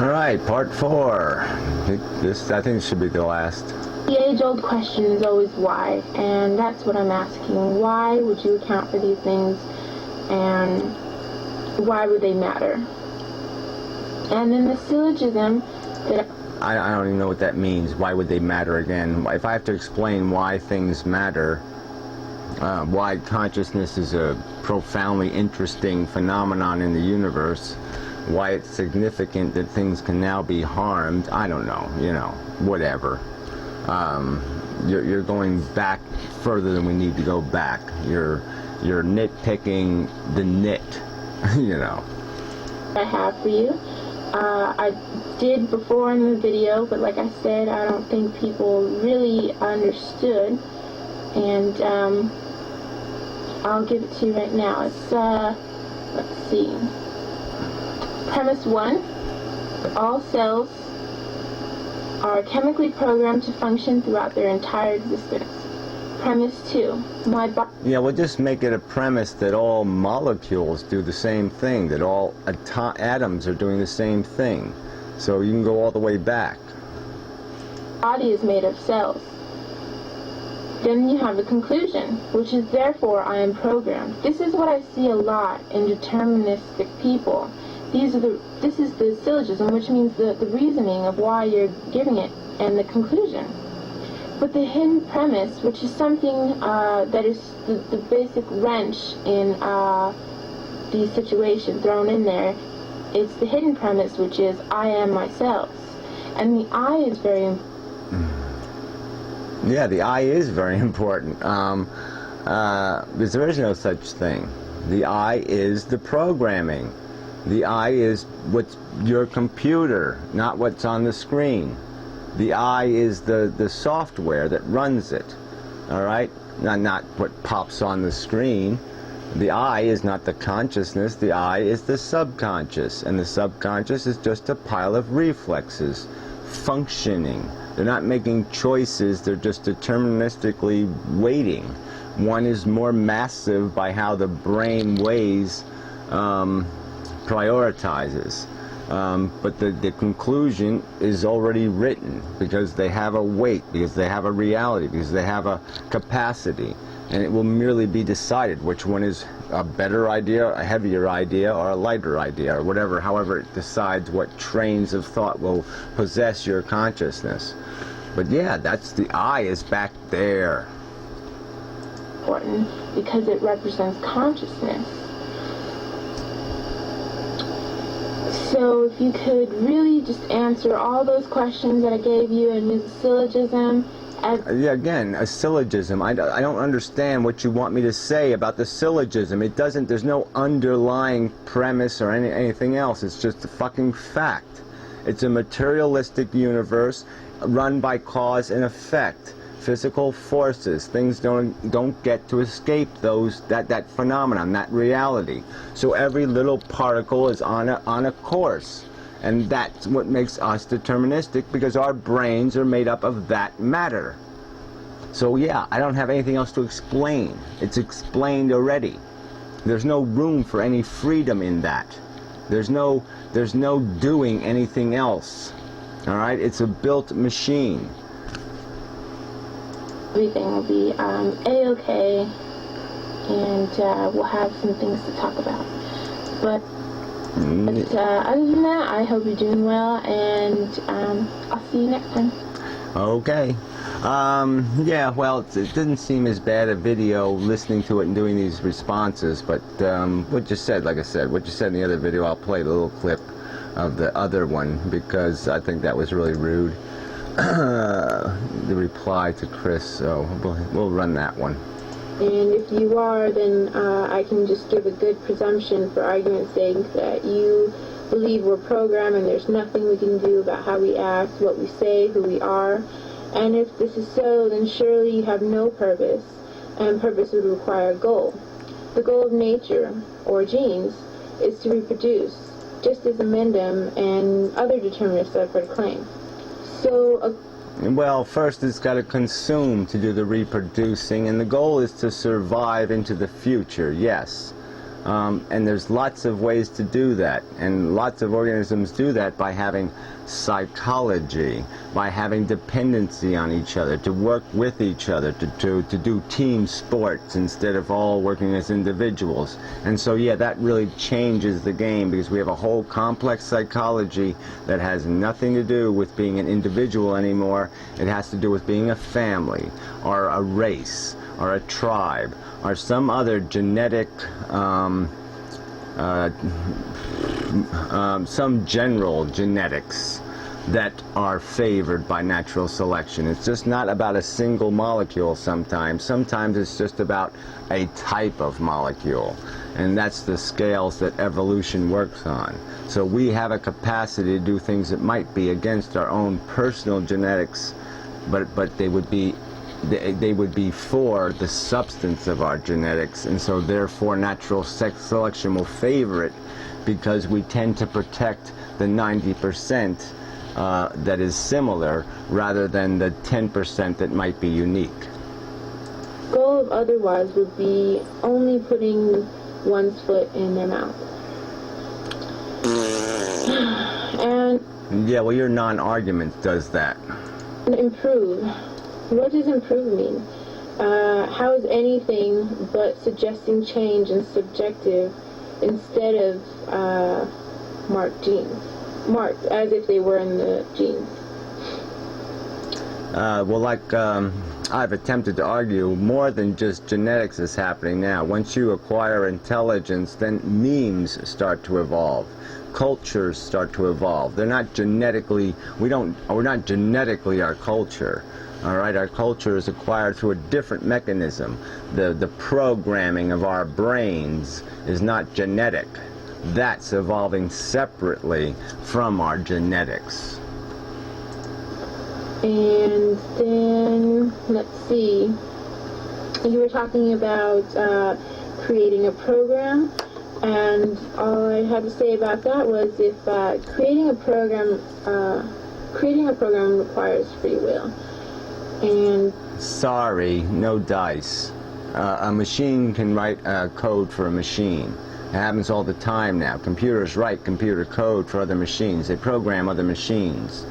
All right, part 4. This, I think, should be the last. The age-old question is always why, and that's what I'm asking. Why would you account for these things, and why would they matter? And then the syllogism that... I don't even know what that means. Why would they matter again? If I have to explain why things matter, why consciousness is a profoundly interesting phenomenon in the universe, why it's significant that things can now be harmed, I don't know, you know, whatever. You're going back further than we need to go back. You're nitpicking the nit, you know. I have for you. I did before in the video, but like I said, I don't think people really understood, and I'll give it to you right now. It's, let's see. Premise 1, all cells are chemically programmed to function throughout their entire existence. Premise 2, my body... Yeah, we'll just make it a premise that all molecules do the same thing, that all atoms are doing the same thing. So you can go all the way back. Body is made of cells. Then you have the conclusion, which is therefore I am programmed. This is what I see a lot in deterministic people. This is the syllogism, which means the reasoning of why you're giving it, and the conclusion. But the hidden premise, which is something that is the basic wrench in the situation thrown in there, it's the hidden premise, which is I am myself. And the I is very important. Yeah, the I is very important. Because there is no such thing. The I is the programming. The I is what's your computer, not what's on the screen. The I is the software that runs it, all right? Not what pops on the screen. The I is not the consciousness. The I is the subconscious, and the subconscious is just a pile of reflexes functioning. They're not making choices. They're just deterministically waiting. One is more massive by how the brain weighs, prioritizes. But the conclusion is already written because they have a weight, because they have a reality, because they have a capacity, and it will merely be decided which one is a better idea, a heavier idea, or a lighter idea, or whatever, however it decides what trains of thought will possess your consciousness. But yeah, that's the I is back there. Important because it represents consciousness. So if you could really just answer all those questions that I gave you and use a syllogism as... Yeah, again, a syllogism. I don't understand what you want me to say about the syllogism. It doesn't, there's no underlying premise or anything else. It's just a fucking fact. It's a materialistic universe run by cause and effect. Physical forces, things don't get to escape that phenomenon, that reality. So every little particle is on a course, and that's what makes us deterministic, because our brains are made up of that matter. So yeah, I don't have anything else to explain. It's explained already. There's no room for any freedom in that. There's no doing anything else. All right, it's a built machine. Everything will be A-okay, and we'll have some things to talk about. But other than that, I hope you're doing well, and I'll see you next time. Okay. Yeah, well, it didn't seem as bad a video listening to it and doing these responses, but what you said, like I said, what you said in the other video, I'll play the little clip of the other one, because I think that was really rude. The reply to Chris, so we'll run that one. And if you are, then I can just give a good presumption for argument's sake that you believe we're programmed and there's nothing we can do about how we act, what we say, who we are. And if this is so, then surely you have no purpose, and purpose would require a goal. The goal of nature, or genes, is to reproduce, just as amendum and other determinists have proclaimed. So, well, first it's got to consume to do the reproducing, and the goal is to survive into the future, yes. And there's lots of ways to do that, and lots of organisms do that by having psychology, by having dependency on each other, to work with each other, to do team sports instead of all working as individuals. And so yeah, that really changes the game, because we have a whole complex psychology that has nothing to do with being an individual anymore. It has to do with being a family, or a race, or a tribe, or some other genetic, some general genetics that are favored by natural selection. It's just not about a single molecule sometimes. Sometimes it's just about a type of molecule. And that's the scales that evolution works on. So we have a capacity to do things that might be against our own personal genetics, but they would be for the substance of our genetics, and so therefore natural sex selection will favor it, because we tend to protect the 90% that is similar rather than the 10% that might be unique. Goal of otherwise would be only putting one's foot in their mouth. And yeah, well, your non-argument does that. Improve. What does improve mean? How is anything but suggesting change and subjective instead of marked genes? Marked as if they were in the genes. Well, like I've attempted to argue, more than just genetics is happening now. Once you acquire intelligence, then memes start to evolve. Cultures start to evolve. They're not genetically, we're not genetically our culture. All right, our culture is acquired through a different mechanism. The programming of our brains is not genetic. That's evolving separately from our genetics. And then, let's see, you were talking about creating a program, and all I had to say about that was if creating a program requires free will. And sorry, no dice. A machine can write code for a machine. It happens all the time now. Computers write computer code for other machines. They program other machines.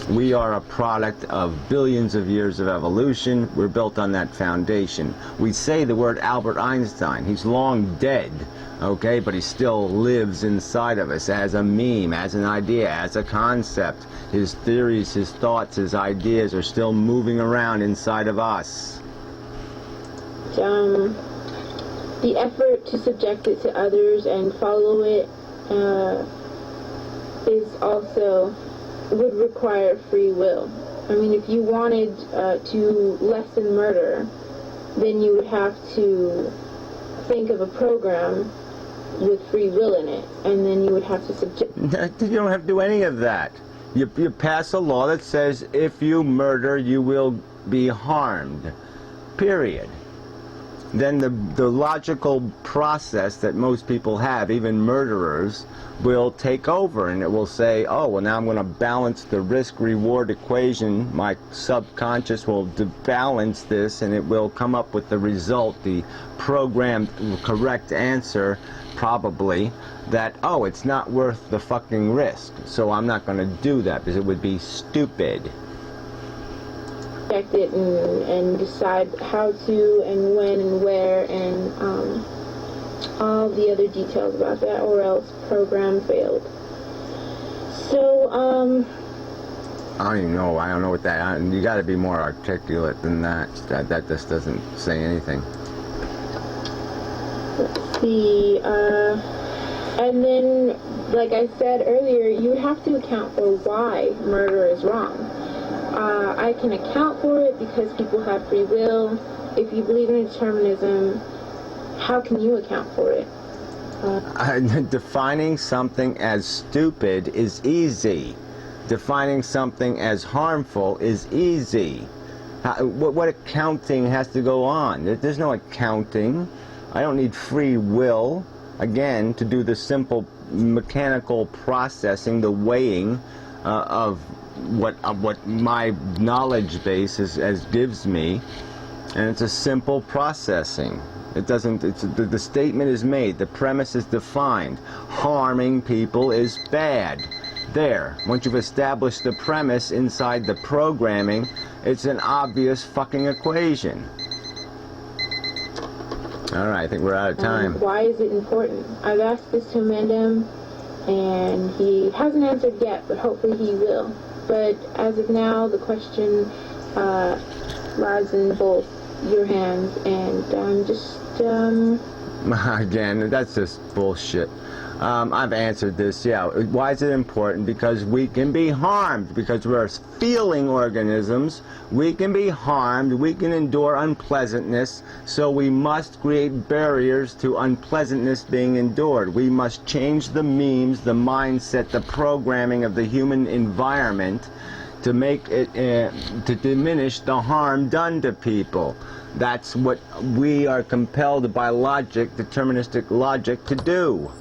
We are a product of billions of years of evolution. We're built on that foundation. We say the word Albert Einstein. He's long dead, okay, but he still lives inside of us as a meme, as an idea, as a concept. His theories, his thoughts, his ideas are still moving around inside of us. The effort to subject it to others and follow it is also would require free will. I mean, if you wanted to lessen murder, then you would have to think of a program with free will in it, and then you would have to subject... You don't have to do any of that. You pass a law that says if you murder, you will be harmed. Period. Then the logical process that most people have, even murderers, will take over, and it will say, oh, well, now I'm going to balance the risk-reward equation. My subconscious will balance this, and it will come up with the result, the programmed correct answer, probably, that, oh, it's not worth the fucking risk, so I'm not going to do that, because it would be stupid. It and decide how to and when and where and all the other details about that, or else program failed. So I don't even know. I don't know what that. You got to be more articulate than that. That just doesn't say anything. Let's see. And then, like I said earlier, you would have to account for why murder is wrong. I can account for it because people have free will. If you believe in determinism, how can you account for it? Defining something as stupid is easy. Defining something as harmful is easy. What accounting has to go on? There's no accounting. I don't need free will, again, to do the simple mechanical processing, the weighing of what my knowledge base gives me, and it's a simple processing. It doesn't, the statement is made, the premise is defined. Harming people is bad. There. Once you've established the premise inside the programming, it's an obvious fucking equation. Alright, I think we're out of time. Why is it important? I've asked this to Amanda, and he hasn't answered yet, but hopefully he will. But as of now, the question lies in both your hands, and I'm just, Again, that's just bullshit. I've answered this, yeah. Why is it important? Because we can be harmed. Because we're feeling organisms. We can be harmed. We can endure unpleasantness. So we must create barriers to unpleasantness being endured. We must change the memes, the mindset, the programming of the human environment to make it, to diminish the harm done to people. That's what we are compelled by logic, deterministic logic, to do.